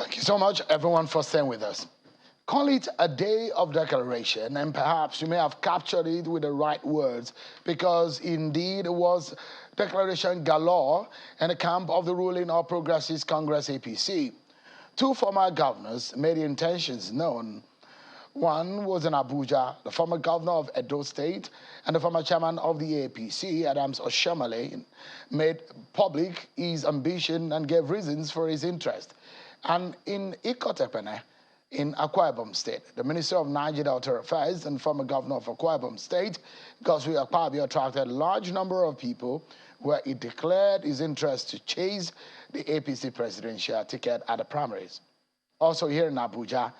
Thank you so much, everyone, for staying with us. Call it a day of declaration, and perhaps you may have captured it with the right words, because indeed it was declaration galore in the camp of the ruling All Progressives Congress APC. Two former governors made their intentions known. One was in Abuja, the former governor of Edo State and the former chairman of the APC, Adams Oshiomhole, made public his ambition and gave reasons for his interest. And in Ikotepene, in Akwa Ibom State, the Minister of Nigeria Outer Affairs and former governor of Akwa Ibom State, Godswill Akpabio, attracted a large number of people where he declared his interest to chase the APC presidential ticket at the primaries. Also here in Abuja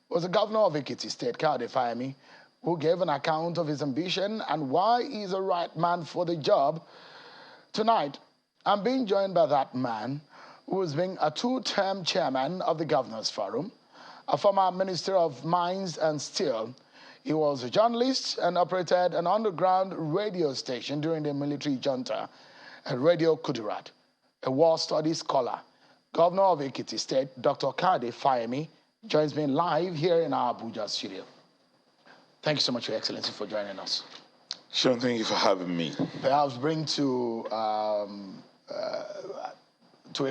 was the governor of Ekiti State, Fayemi, who gave an account of his ambition and why he's the right man for the job. Tonight, I'm being joined by that man who has been a two-term chairman of the Governors Forum, a former Minister of Mines and Steel. He was a journalist and operated an underground radio station during the military junta, a Radio Kudirat, a war studies scholar. Governor of Ekiti State, Dr. Fayemi, joins me live here in our Abuja studio. Thank you so much, Your Excellency, for joining us. Sean, thank you for having me. Perhaps bring to a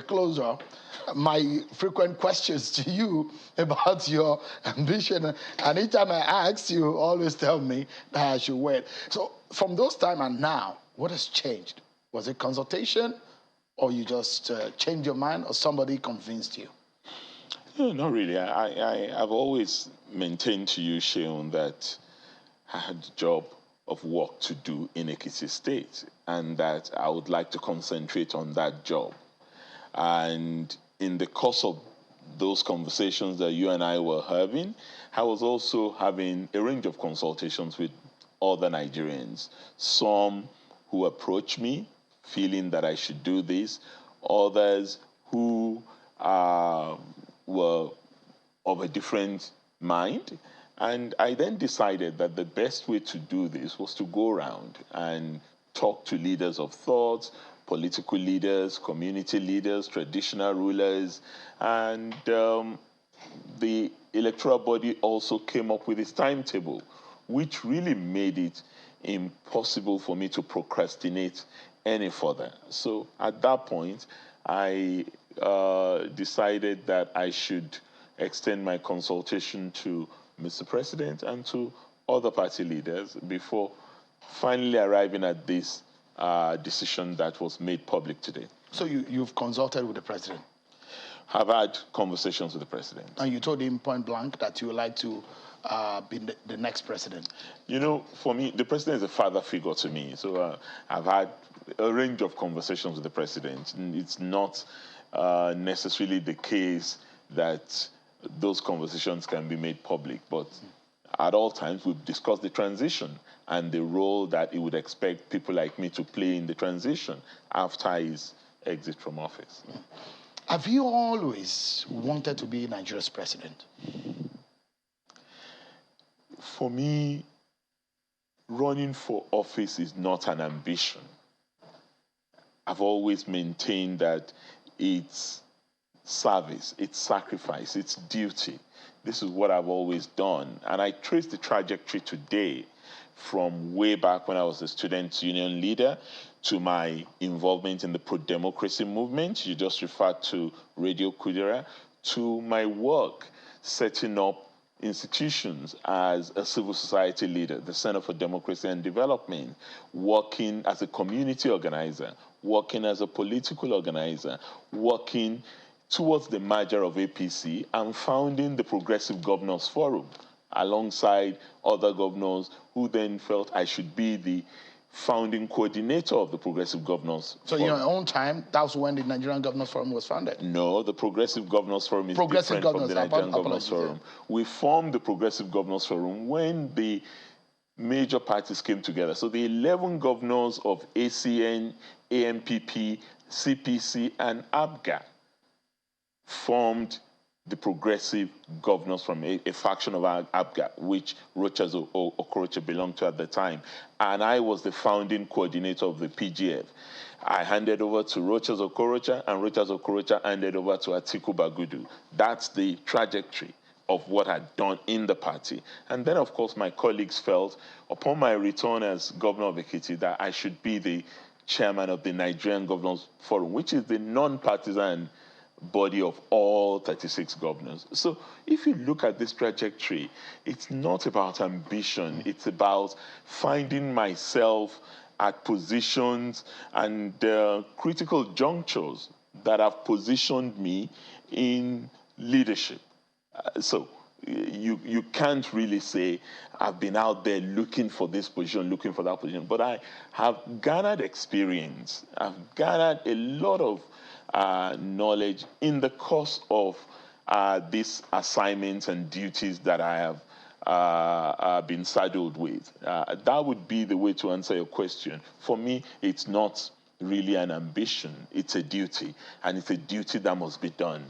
closure my frequent questions to you about your ambition. And each time I ask, you always tell me that I should wait. So from those time and now, what has changed? Was it consultation, or you just changed your mind, or somebody convinced you? No, not really. I've always maintained to you, Sean, that I had a job of work to do in Ekiti State, and that I would like to concentrate on that job. And in the course of those conversations that you and I were having, I was also having a range of consultations with other Nigerians. Some who approached me feeling that I should do this, others who were of a different mind. And I then decided that the best way to do this was to go around and talk to leaders of thought, political leaders, community leaders, traditional rulers, and the electoral body also came up with its timetable, which really made it impossible for me to procrastinate any further. So at that point, I decided that I should extend my consultation to Mr. President and to other party leaders before finally arriving at this decision that was made public today. So you've consulted with the president? I've had conversations with the president. And you told him point blank that you would like to be the next president? You know, for me, the president is a father figure to me. So I've had a range of conversations with the president. It's not necessarily the case that those conversations can be made public, but at all times we've discussed the transition and the role that he would expect people like me to play in the transition after his exit from office. Have you always wanted to be Nigeria's president? For me, running for office is not an ambition. I've always maintained that it's service, it's sacrifice, it's duty. This is what I've always done. And I trace the trajectory today from way back when I was a student union leader to my involvement in the pro-democracy movement. You just referred to Radio Kudera, to my work setting up institutions as a civil society leader, the Center for Democracy and Development, working as a community organizer, working as a political organizer, working towards the merger of APC and founding the Progressive Governors Forum alongside other governors who then felt I should be the founding coordinator of the Progressive Governors Forum. So in your own time, that was when the Nigerian Governors Forum was founded? No, the Progressive Governors Forum is different from the Nigerian Governors Forum. We formed the Progressive Governors Forum when the major parties came together. So the 11 governors of ACN, AMPP, CPC, and ABGA formed the Progressive Governors from a faction of ABGA, which Rochas Okorocha belonged to at the time. And I was the founding coordinator of the PGF. I handed over to Rochas Okorocha, and Rochas Okorocha handed over to Atiku Bagudu. That's the trajectory of what I'd done in the party. And then, of course, my colleagues felt, upon my return as governor of Ekiti, that I should be the chairman of the Nigerian Governors Forum, which is the non-partisan body of all 36 governors. So if you look at this trajectory, it's not about ambition. It's about finding myself at positions and critical junctures that have positioned me in leadership. So you can't really say I've been out there looking for this position, looking for that position, but I have garnered experience. I've garnered a lot of knowledge in the course of these assignments and duties that I have been saddled with. That would be the way to answer your question. For me, it's not really an ambition. It's a duty, and it's a duty that must be done.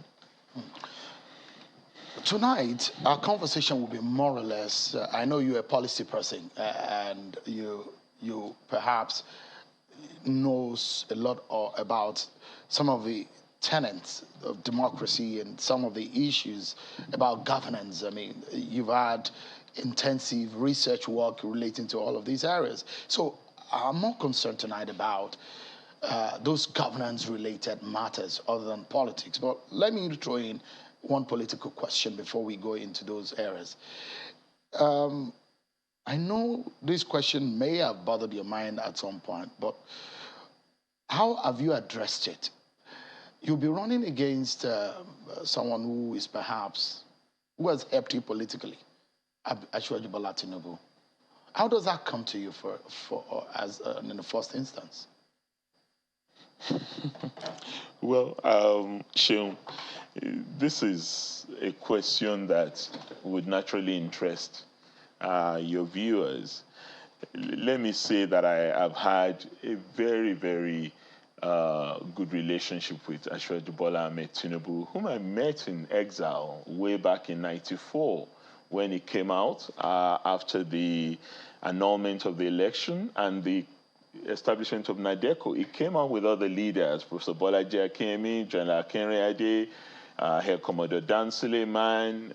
Tonight, our conversation will be more or less, I know you're a policy person, and you perhaps knows a lot about some of the tenets of democracy and some of the issues about governance. I mean, you've had intensive research work relating to all of these areas. So I'm more concerned tonight about those governance-related matters other than politics. But let me throw in one political question before we go into those areas. I know this question may have bothered your mind at some point, but how have you addressed it? You'll be running against someone who is perhaps, who has helped you politically, Asiwaju Bola Tinubu. How does that come to you in the first instance? Well, Sheung, this is a question that would naturally interest your viewers. Let me say that I have had a very, very good relationship with Asiwaju Bola Tinubu, whom I met in exile way back in '94 when he came out after the annulment of the election and the establishment of NADECO. He came out with other leaders, Professor Bolaji Akemi, General Akinre Ade, Air Commodore Dan Suleiman,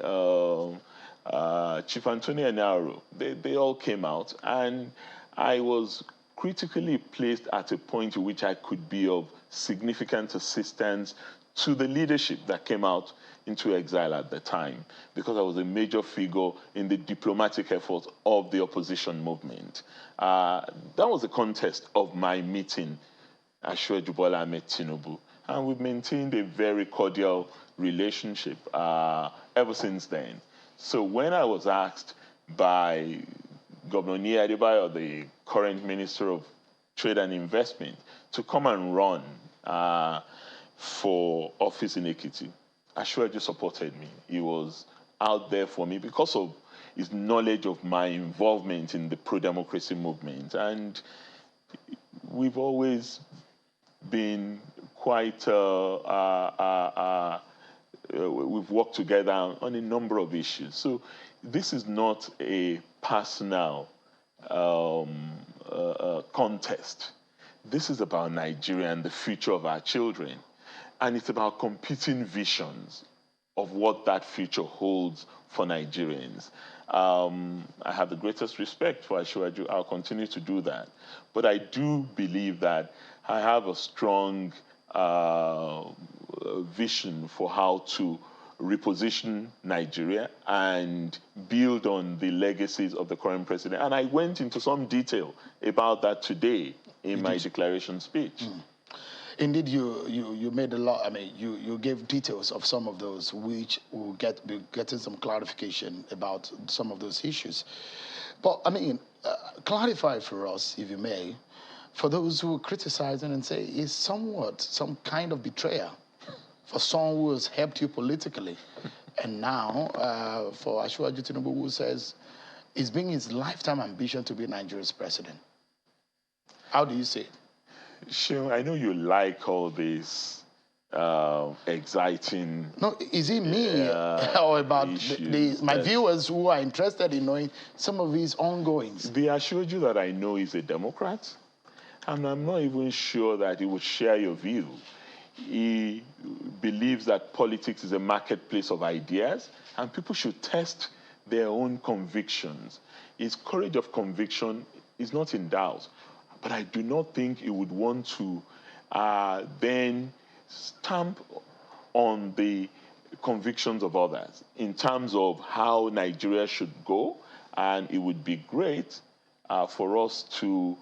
Chief Antonio Enaro. They all came out, and I was critically placed at a point in which I could be of significant assistance to the leadership that came out into exile at the time, because I was a major figure in the diplomatic efforts of the opposition movement. That was the context of my meeting Asiwaju Bola Tinubu, and we've maintained a very cordial relationship ever since then. So when I was asked by Governor Nii Adebayo, the current Minister of Trade and Investment, to come and run for office in Ekiti, Asiwaju supported me. He was out there for me because of his knowledge of my involvement in the pro-democracy movement. And we've always been quite, we've worked together on a number of issues. So this is not a personal contest. This is about Nigeria and the future of our children. And it's about competing visions of what that future holds for Nigerians. I have the greatest respect for Asiwaju. I'll continue to do that. But I do believe that I have a strong vision for how to reposition Nigeria and build on the legacies of the current president. And I went into some detail about that today in my declaration speech. Indeed, you made a lot. I mean, you gave details of some of those, which will be getting some clarification about some of those issues. But I mean, clarify for us, if you may, for those who are criticizing and say it's somewhat some kind of betrayal for someone who has helped you politically, and now for Asiwaju Tinubu, who says it's been his lifetime ambition to be Nigeria's president. How do you say it? Sure, I know you like all this exciting. No, is it me or about my viewers who are interested in knowing some of his ongoings? The Asiwaju that I know is a Democrat, And I'm not even sure that he would share your view. He believes that politics is a marketplace of ideas and people should test their own convictions. His courage of conviction is not in doubt, but I do not think he would want to then stamp on the convictions of others in terms of how Nigeria should go. And it would be great for us to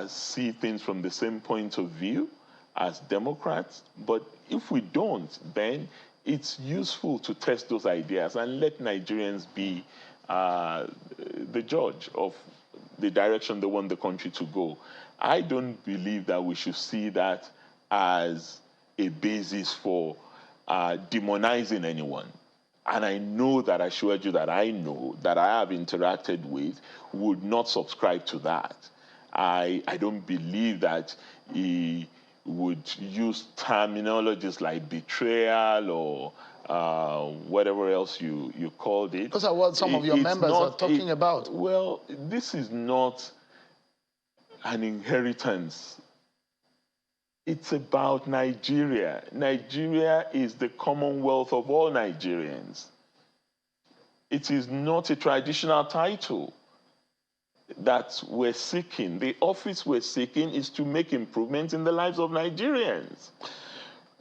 see things from the same point of view as Democrats. But if we don't, then it's useful to test those ideas and let Nigerians be the judge of the direction they want the country to go. I don't believe that we should see that as a basis for demonizing anyone. And I know that I assure you that I know that I have interacted with would not subscribe to that. I don't believe that he would use terminologies like betrayal or whatever else you called it. Those are what some of your members are talking about. Well, this is not an inheritance. It's about Nigeria. Nigeria is the commonwealth of all Nigerians. It is not a traditional title that we're seeking. The office we're seeking is to make improvements in the lives of Nigerians.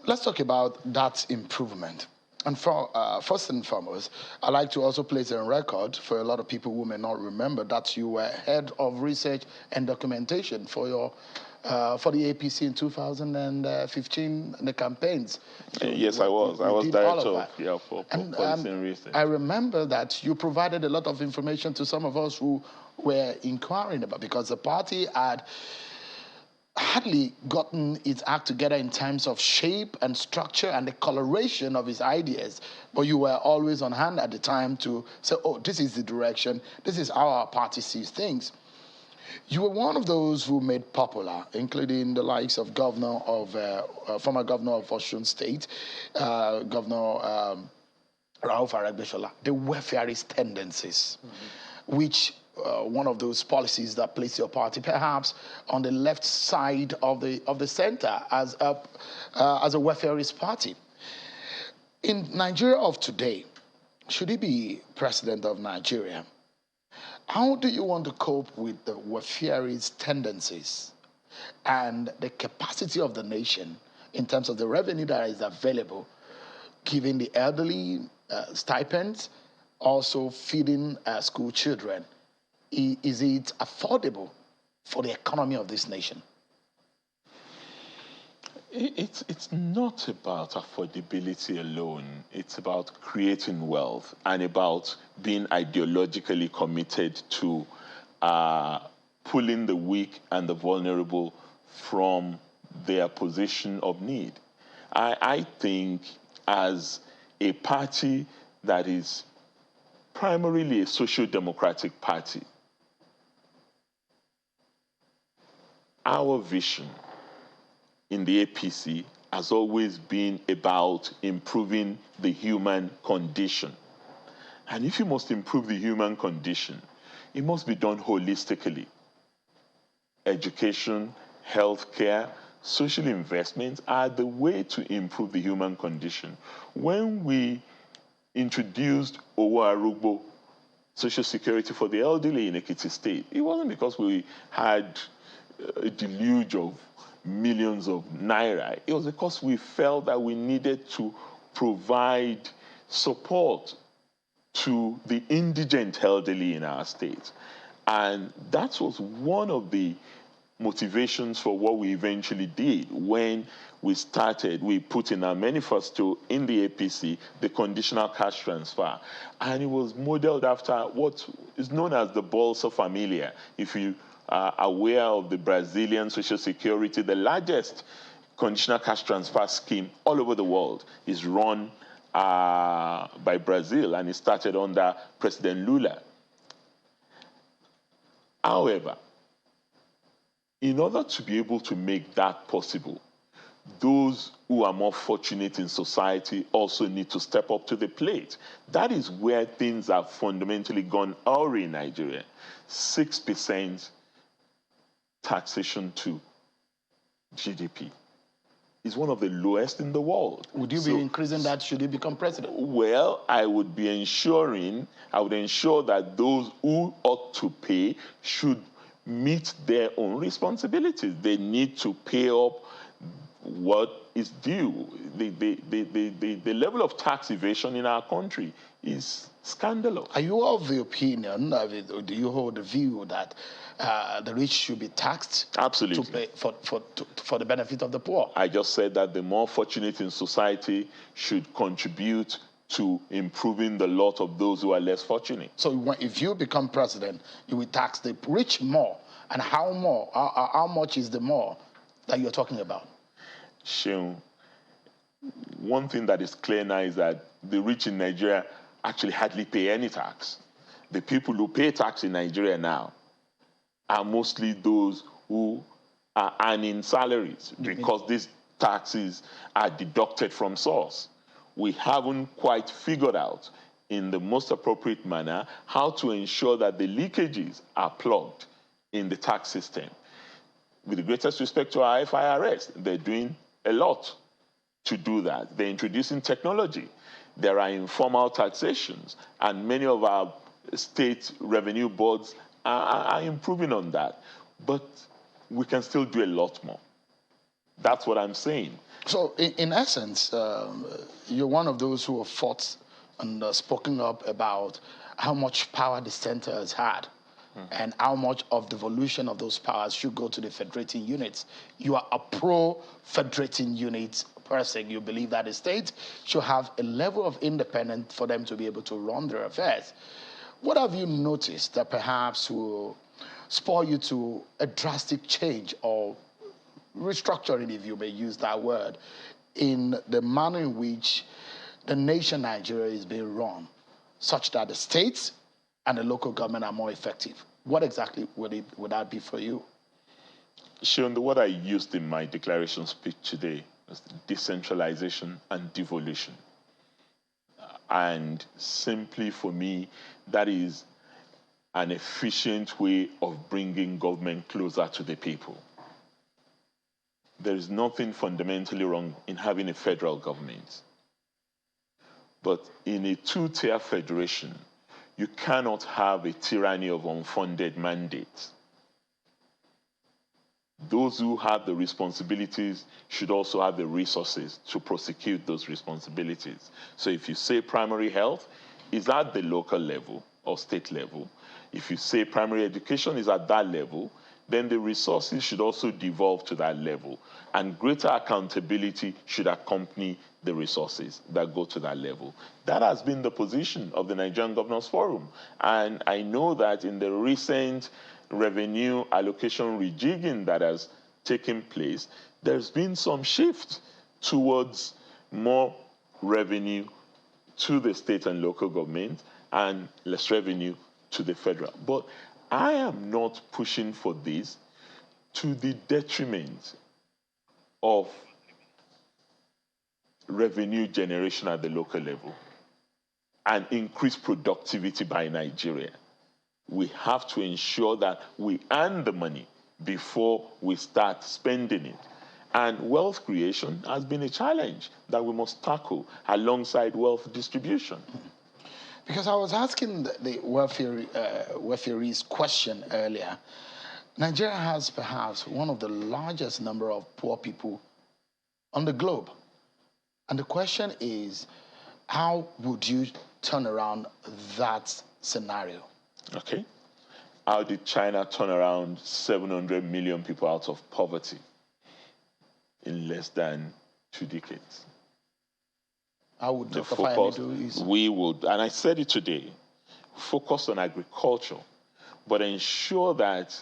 Let's talk about that improvement. And first and foremost, I'd like to also place on record for a lot of people who may not remember that you were head of research and documentation for the APC in 2015, the campaigns. Yes, I was. I was director for policy and research. I remember that you provided a lot of information to some of us who were inquiring about, because the party had hardly gotten its act together in terms of shape and structure and the coloration of its ideas. But you were always on hand at the time to say, oh, this is the direction, this is how our party sees things. You were one of those who made popular, including the likes of former governor of Osun State, Governor Rauf Aregbesola, the welfareist tendencies, which one of those policies that placed your party perhaps on the left side of the center as a welfareist party. In Nigeria of today, should he be president of Nigeria, how do you want to cope with the welfareist tendencies and the capacity of the nation in terms of the revenue that is available, giving the elderly stipends, also feeding school children? Is it affordable for the economy of this nation? It's not about affordability alone. It's about creating wealth and about being ideologically committed to pulling the weak and the vulnerable from their position of need. I think as a party that is primarily a social democratic party, our vision in the APC has always been about improving the human condition. And if you must improve the human condition, it must be done holistically. Education, healthcare, social investments are the way to improve the human condition. When we introduced Owo Arugbo, Social Security for the elderly in Ekiti State, it wasn't because we had a deluge of millions of naira. It was because we felt that we needed to provide support to the indigent elderly in our state. And that was one of the motivations for what we eventually did when we put in our manifesto in the APC, the conditional cash transfer. And it was modeled after what is known as the Bolsa Familia. If you are aware of the Brazilian Social Security, the largest conditional cash transfer scheme all over the world is run by Brazil, and it started under President Lula. However, in order to be able to make that possible, those who are more fortunate in society also need to step up to the plate. That is where things have fundamentally gone awry in Nigeria. 6% taxation to GDP. It's one of the lowest in the world. Would you be increasing that should you become president? Well, I would ensure that those who ought to pay should meet their own responsibilities. They need to pay up what is due. The level of tax evasion in our country is scandalous. Are you of the opinion, or do you hold the view that the rich should be taxed? Absolutely. To pay for the benefit of the poor? I just said that the more fortunate in society should contribute to improving the lot of those who are less fortunate. So if you become president, you will tax the rich more. And how more? How much is the more that you're talking about? Seun, one thing that is clear now is that the rich in Nigeria actually hardly pay any tax. The people who pay tax in Nigeria now are mostly those who are earning salaries because these taxes are deducted from source. We haven't quite figured out in the most appropriate manner how to ensure that the leakages are plugged in the tax system. With the greatest respect to our FIRS, they're doing a lot to do that. They're introducing technology. There are informal taxations, and many of our state revenue boards are improving on that. But we can still do a lot more. That's what I'm saying. So, in essence, you're one of those who have fought and spoken up about how much power the center has had and how much of the devolution of those powers should go to the federating units. You are a pro-federating units person. You believe that the state should have a level of independence for them to be able to run their affairs. What have you noticed that perhaps will spur you to a drastic change or restructuring, if you may use that word, in the manner in which the nation Nigeria is being run, such that the states and the local government are more effective? What exactly would that be for you? Sean, the word I used in my declaration speech today was decentralization and devolution. And simply for me, that is an efficient way of bringing government closer to the people. There is nothing fundamentally wrong in having a federal government. But in a two-tier federation, you cannot have a tyranny of unfunded mandates. Those who have the responsibilities should also have the resources to prosecute those responsibilities. So if you say primary health is at the local level or state level, if you say primary education is at that level, then the resources should also devolve to that level. And greater accountability should accompany the resources that go to that level. That has been the position of the Nigerian Governors Forum. And I know that in the recent revenue allocation rejigging that has taken place, there's been some shift towards more revenue to the state and local government and less revenue to the federal. But I am not pushing for this to the detriment of revenue generation at the local level and increased productivity by Nigeria. We have to ensure that we earn the money before we start spending it. And wealth creation has been a challenge that we must tackle alongside wealth distribution. Because I was asking the welfareist question earlier. Nigeria has perhaps one of the largest number of poor people on the globe. And the question is, how would you turn around that scenario? Okay. How did China turn around 700 million people out of poverty in less than 2 decades? How would Dr. Fayemi do is? We would, and I said it today, focus on agriculture, but ensure that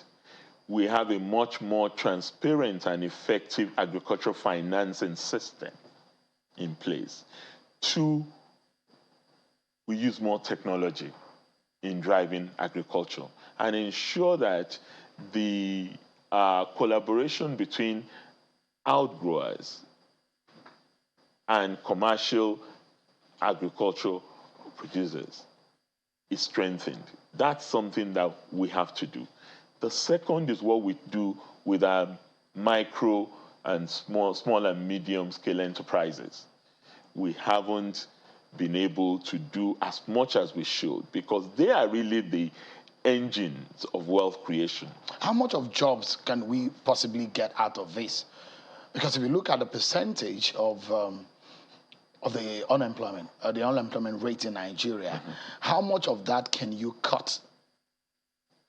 we have a much more transparent and effective agricultural financing system in place. 2, we use more technology in driving agriculture and ensure that the collaboration between outgrowers and commercial agricultural producers is strengthened. That's something that we have to do. The second is what we do with our micro and small and medium scale enterprises. We haven't been able to do as much as we should because they are really the engines of wealth creation. How much of jobs can we possibly get out of this? Because if you look at the percentage of the unemployment rate in Nigeria, how much of that can you cut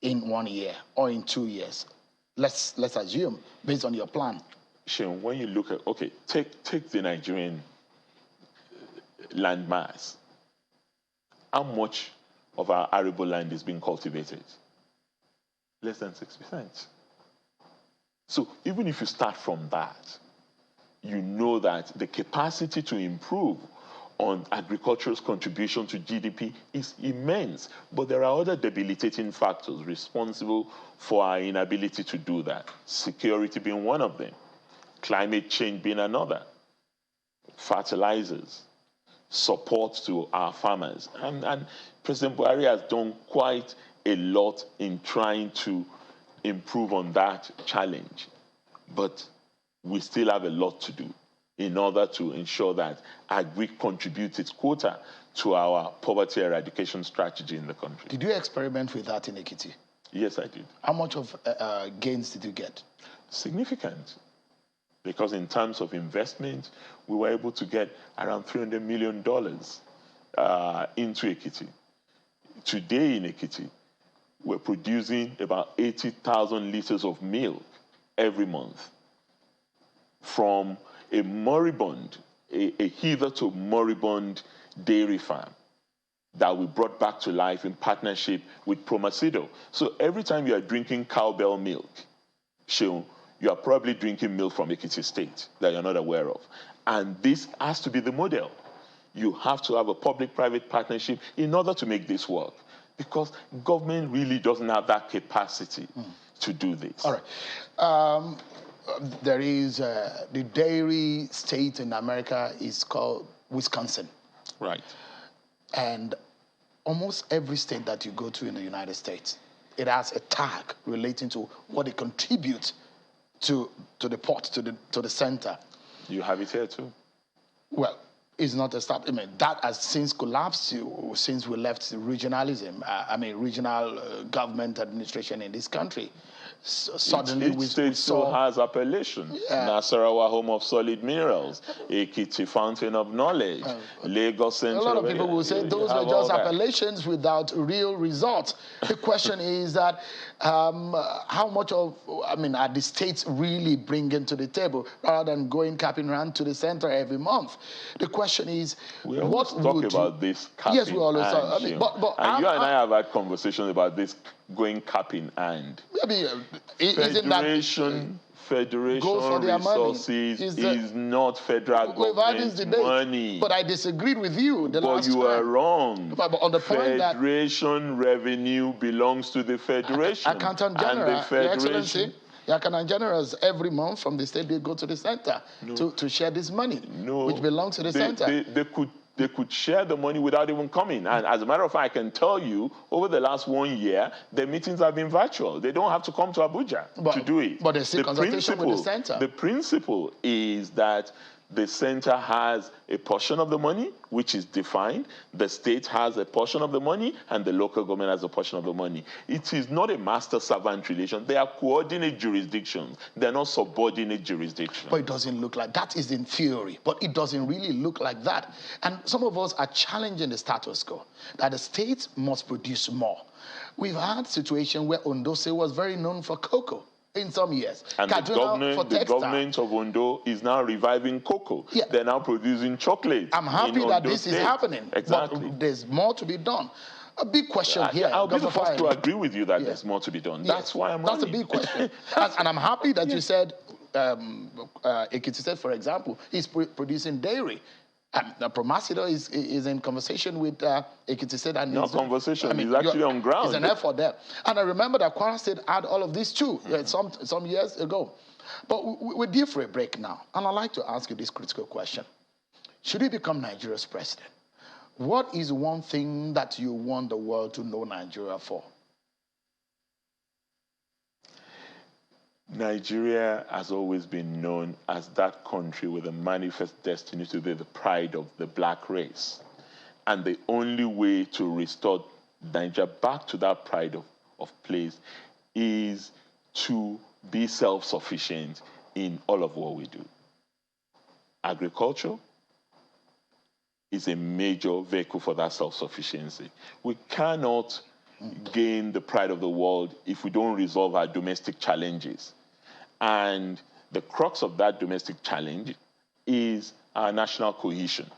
in 1 year or in 2 years? Let's assume based on your plan. Sean, when you look at, okay, take the Nigerian land mass. How much of our arable land is being cultivated? Less than 6%. So even if you start from that, you know that the capacity to improve on agriculture's contribution to GDP is immense. But there are other debilitating factors responsible for our inability to do that. Security being one of them, climate change being another, fertilizers, support to our farmers. And President Buhari has done quite a lot in trying to improve on that challenge. But we still have a lot to do in order to ensure that agri contributes its quota to our poverty eradication strategy in the country. Did you experiment with that in Ekiti? Yes, I did. How much of gains did you get? Significant. Because in terms of investment, we were able to get around $300 million into Ekiti. Today in Ekiti, we're producing about 80,000 liters of milk every month from a moribund, a hitherto moribund dairy farm that we brought back to life in partnership with Promasido. So every time you are drinking cowbell milk, Sheon, you are probably drinking milk from Ekiti State that you're not aware of. And this has to be the model. You have to have a public-private partnership in order to make this work, because government really doesn't have that capacity to do this. All right. There is the dairy state in America is called Wisconsin. Right. And almost every state that you go to in the United States, it has a tag relating to what it contributes to the port, to the center. You have it here too. Well, it's not a stop. I mean, that has since collapsed since we left regionalism. Regional government administration in this country. Suddenly each state still has appellation. Nasarawa, home of solid minerals. Ekiti, fountain of knowledge. Lagos Central. A lot of people will say those are just appellations without real results. The question is that how much of, are the states really bringing to the table rather than going capping around to the center every month? The question is, we always talk about this capping. Yes, we always talk. And you and I have had conversations about this going capping and federation resources is not federal government money. But I disagreed with you the last time. But you are wrong. But on the point that federation revenue belongs to the federation. Accountant General, and the federation. The accountant generals every month from the state they go to the center to share this money, which belongs to the center. They could share the money without even coming. And as a matter of fact, I can tell you, over the last 1 year, the meetings have been virtual. They don't have to come to Abuja to do it. But there's still consultation with the center. The principle is that the center has a portion of the money, which is defined. The state has a portion of the money, and the local government has a portion of the money. It is not a master-servant relation. They are coordinate jurisdictions. They're not subordinate jurisdictions. But it doesn't look like that. Is in theory, but it doesn't really look like that. And some of us are challenging the status quo, that the state must produce more. We've had situations where Ondo State was very known for cocoa in some years. And the government of Ondo is now reviving cocoa. Yeah. They're now producing chocolate. I'm happy that this is happening. Exactly. But there's more to be done. A big question here. I'll be the first to agree with you that there's more to be done. That's why I'm That's a big question. and I'm happy that you said, Ekiti State, for example, is producing dairy. Promasido is in conversation with Ekiti State. And no conversation, he's actually on ground. It's an effort there. And I remember that Kwara State had all of this too, some years ago. But we're due for a break now. And I'd like to ask you this critical question. Should he become Nigeria's president, what is one thing that you want the world to know Nigeria for? Nigeria has always been known as that country with a manifest destiny to be the pride of the black race. And the only way to restore Nigeria back to that pride of place is to be self-sufficient in all of what we do. Agriculture is a major vehicle for that self-sufficiency. We cannot gain the pride of the world if we don't resolve our domestic challenges. And the crux of that domestic challenge is our national cohesion.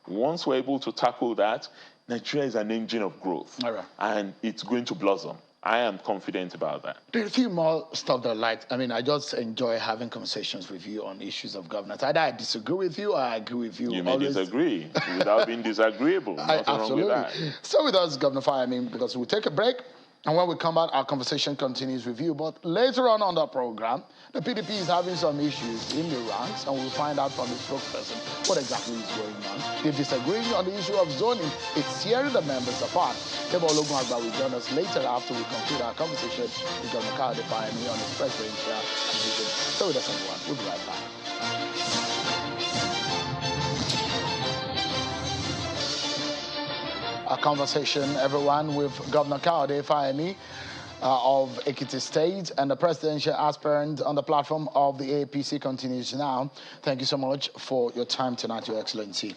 Once we're able to tackle that, Nigeria is an engine of growth. All right. And it's going to blossom. I am confident about that. There are a few more stuff that I just enjoy having conversations with you on issues of governance. Either I disagree with you or I agree with you. You may disagree without being disagreeable. Nothing absolutely wrong with that. So with us, Governor Fayemi, because we'll take a break. And when we come back, our conversation continues with you. But later on the program, the PDP is having some issues in the ranks, and we'll find out from the spokesperson what exactly is going on. They're disagreeing on the issue of zoning. It's tearing the members apart. Kebo Ologunagba will join us later after we conclude our conversation with Governor Fayemi on his presidential decision. So with us, everyone. We'll be right back. A conversation, everyone, with Governor Fayemi of Ekiti State, and the presidential aspirant on the platform of the APC continues now. Thank you so much for your time tonight, Your Excellency.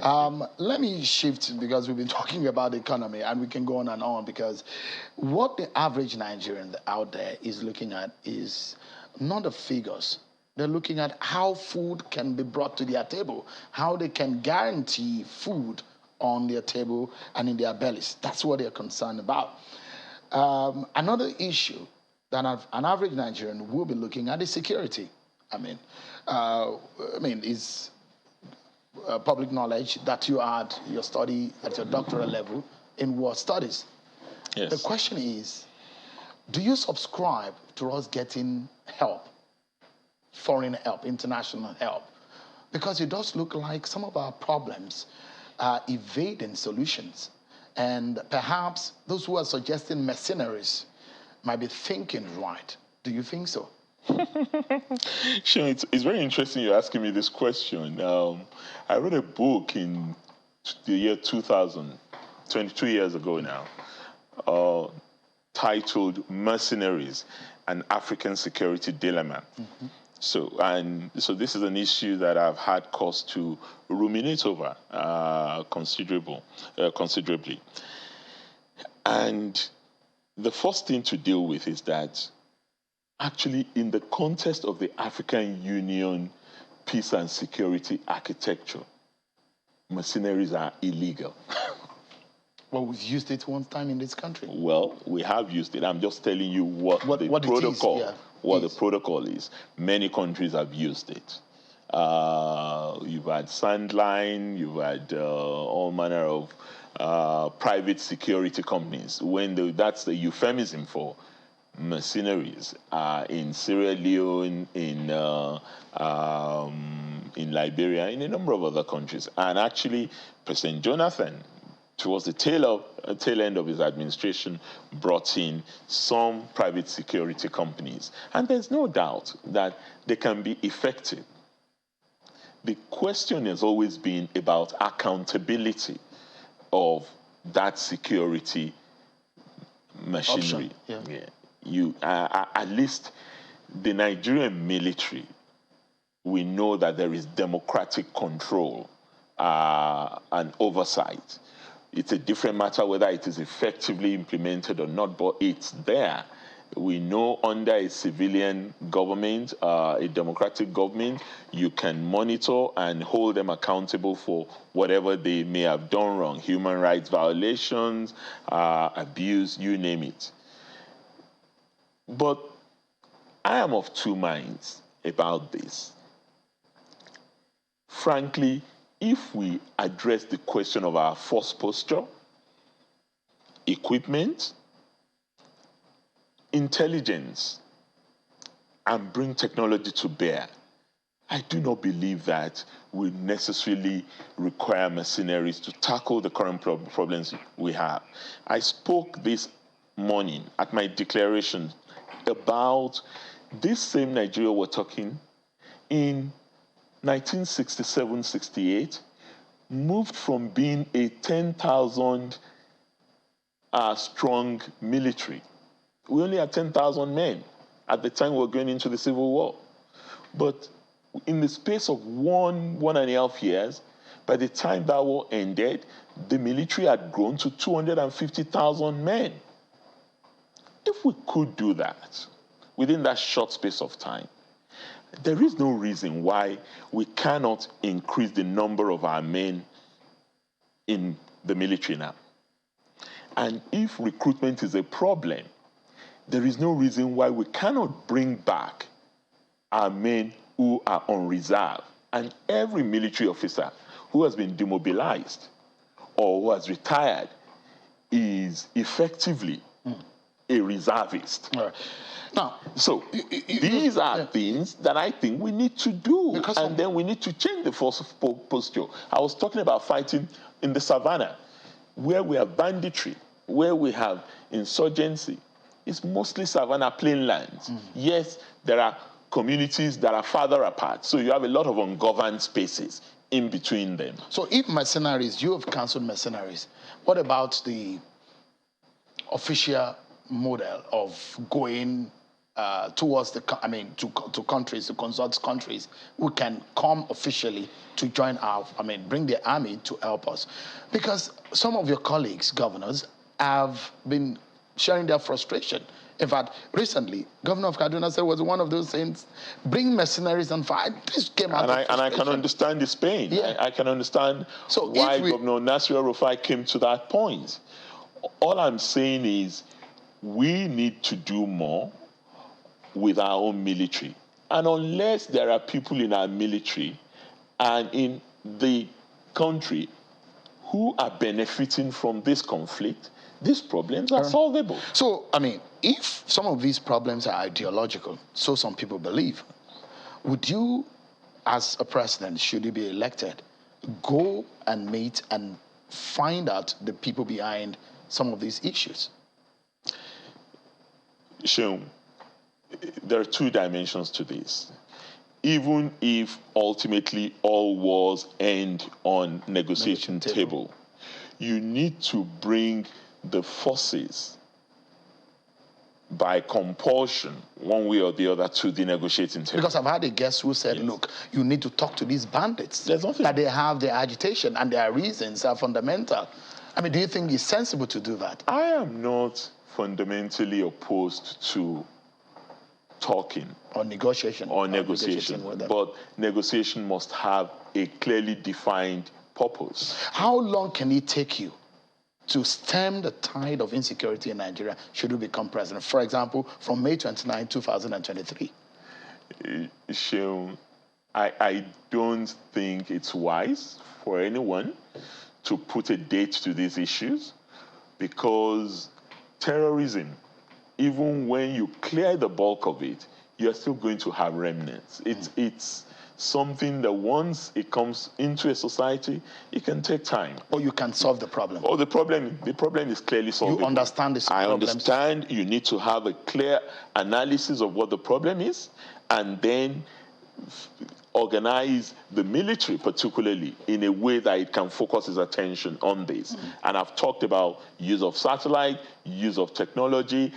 Let me shift, because we've been talking about the economy, and we can go on and on, because what the average Nigerian out there is looking at is not the figures. They're looking at how food can be brought to their table, how they can guarantee food on their table and in their bellies. That's what they're concerned about. Another issue that an average Nigerian will be looking at is security. It's public knowledge that you had your study at your doctoral level in war studies. Yes. The question is, do you subscribe to us getting help, foreign help, international help? Because it does look like some of our problems are evading solutions. And perhaps those who are suggesting mercenaries might be thinking right. Do you think so? Sure, it's very interesting you're asking me this question. I wrote a book in the year 2000, 22 years ago now, titled Mercenaries, an African Security Dilemma. Mm-hmm. So this is an issue that I've had cause to ruminate over considerably. And the first thing to deal with is that actually in the context of the African Union peace and security architecture, mercenaries are illegal. Well, we've used it one time in this country. Well, we have used it. I'm just telling you what the protocol is. Many countries have used it. You've had Sandline, you've had all manner of private security companies. That's the euphemism for mercenaries in Sierra Leone, in Liberia, in a number of other countries. And actually, President Jonathan, towards the tail end of his administration, brought in some private security companies. And there's no doubt that they can be effective. The question has always been about accountability of that security machinery. At least the Nigerian military, we know that there is democratic control and oversight. It's a different matter whether it is effectively implemented or not, but it's there. We know under a civilian government, a democratic government, you can monitor and hold them accountable for whatever they may have done wrong, human rights violations, abuse, you name it. But I am of two minds about this. Frankly, if we address the question of our force posture, equipment, intelligence, and bring technology to bear, I do not believe that we necessarily require mercenaries to tackle the current problems we have. I spoke this morning at my declaration about this same Nigeria we're talking, in 1967-68, moved from being a 10,000 strong military. We only had 10,000 men at the time we were going into the Civil War. But in the space of 1.5 years, by the time that war ended, the military had grown to 250,000 men. If we could do that within that short space of time, there is no reason why we cannot increase the number of our men in the military now. And if recruitment is a problem, there is no reason why we cannot bring back our men who are on reserve. And every military officer who has been demobilized or who has retired is effectively a reservist. All right. Now, so these are things that I think we need to do, and then we need to change the force of posture. I was talking about fighting in the savannah, where we have banditry, where we have insurgency. It's mostly savannah plain lands. Yes, there are communities that are farther apart, so you have a lot of ungoverned spaces in between them. So if mercenaries, you have cancelled mercenaries, what about the official model of going towards the, to countries, to consult countries who can come officially to join our, bring their army to help us? Because some of your colleagues, governors, have been sharing their frustration. In fact, recently, Governor of Kaduna said was one of those things, bring mercenaries and fight. This came out and I can understand this pain. Yeah. I can understand why Governor Nasir El-Rufai came to that point. All I'm saying is we need to do more with our own military. And unless there are people in our military and in the country who are benefiting from this conflict, these problems are solvable. So, if some of these problems are ideological, so some people believe, would you, as a president, should you be elected, go and meet and find out the people behind some of these issues? Seun, there are two dimensions to this. Even if ultimately all wars end on negotiation table, you need to bring the forces by compulsion, one way or the other, to the negotiating table. Because I've had a guest who said, look, you need to talk to these bandits. There's nothing. That they have their agitation and their reasons are fundamental. Do you think it's sensible to do that? I am not fundamentally opposed to talking. Or negotiation. But negotiation must have a clearly defined purpose. How long can it take you to stem the tide of insecurity in Nigeria should you become president? For example, from May 29, 2023. Seun, I don't think it's wise for anyone to put a date to these issues, because terrorism, even when you clear the bulk of it, you're still going to have remnants. It's something that once it comes into a society, it can take time. Or you can solve the problem. Oh, the problem is clearly solvable. You understand this problem. I understand you need to have a clear analysis of what the problem is, and then organize the military particularly in a way that it can focus its attention on this. And I've talked about use of satellite, use of technology,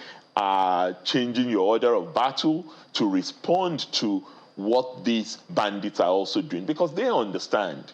changing your order of battle to respond to what these bandits are also doing, because they understand.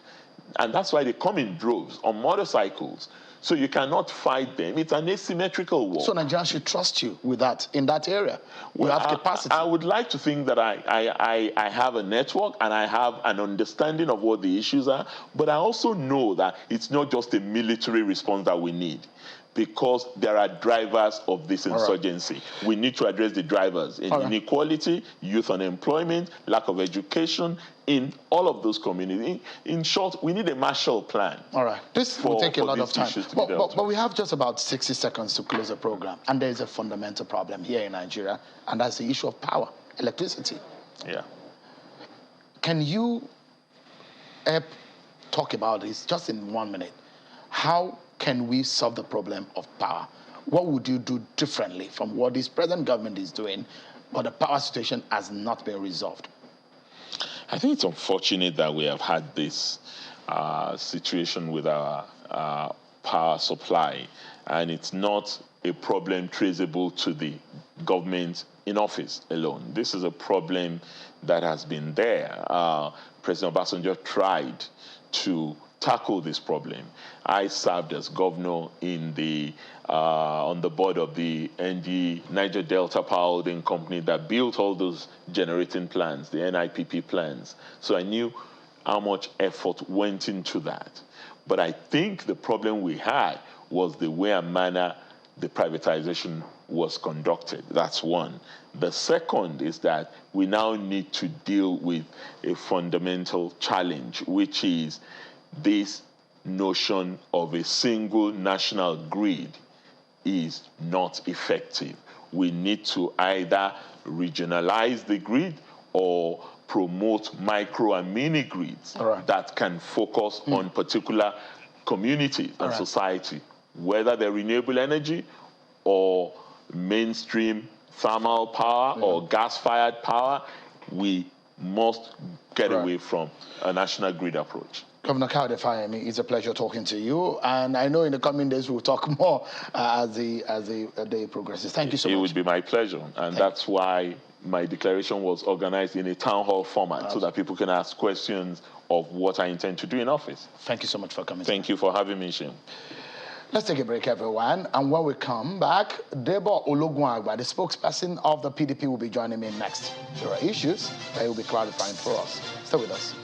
And that's why they come in droves on motorcycles. So you cannot fight them. It's an asymmetrical war. So Nigeria should trust you with that, in that area. You have capacity. I would like to think that I have a network and I have an understanding of what the issues are, but I also know that it's not just a military response that we need, because there are drivers of this insurgency. Right. We need to address the drivers in inequality, youth unemployment, lack of education in all of those communities. In short, we need a Marshall Plan. All right. This will take a lot of time. But we have just about 60 seconds to close the program. And there is a fundamental problem here in Nigeria, and that's the issue of power, electricity. Yeah. Can you talk about this just in 1 minute? How can we solve the problem of power? What would you do differently from what this present government is doing but the power situation has not been resolved. I think it's unfortunate that we have had this situation with our power supply, and it's not a problem traceable to the government in office alone. This is a problem that has been there. President Obasanjo tried to tackle this problem. I served as governor in the on the board of the Niger Delta Power Holding Company that built all those generating plants, the NIPP plants. So I knew how much effort went into that. But I think the problem we had was the way and manner the privatization was conducted. That's one. The second is that we now need to deal with a fundamental challenge, which is this notion of a single national grid is not effective. We need to either regionalize the grid or promote micro and mini grids that can focus on particular communities and society, whether they're renewable energy or mainstream thermal power or gas-fired power. We must get away from a national grid approach. Governor Fayemi, it's a pleasure talking to you, and I know in the coming days we'll talk more as the day progresses. Thank you so much. It would be my pleasure, and that's why my declaration was organized in a town hall format so that people can ask questions of what I intend to do in office. Thank you so much for coming. Thank you for having me, Shem. Let's take a break, everyone, and when we come back, Debo Ologunagba, the spokesperson of the PDP, will be joining me next. There are issues that he will be clarifying for us. Stay with us.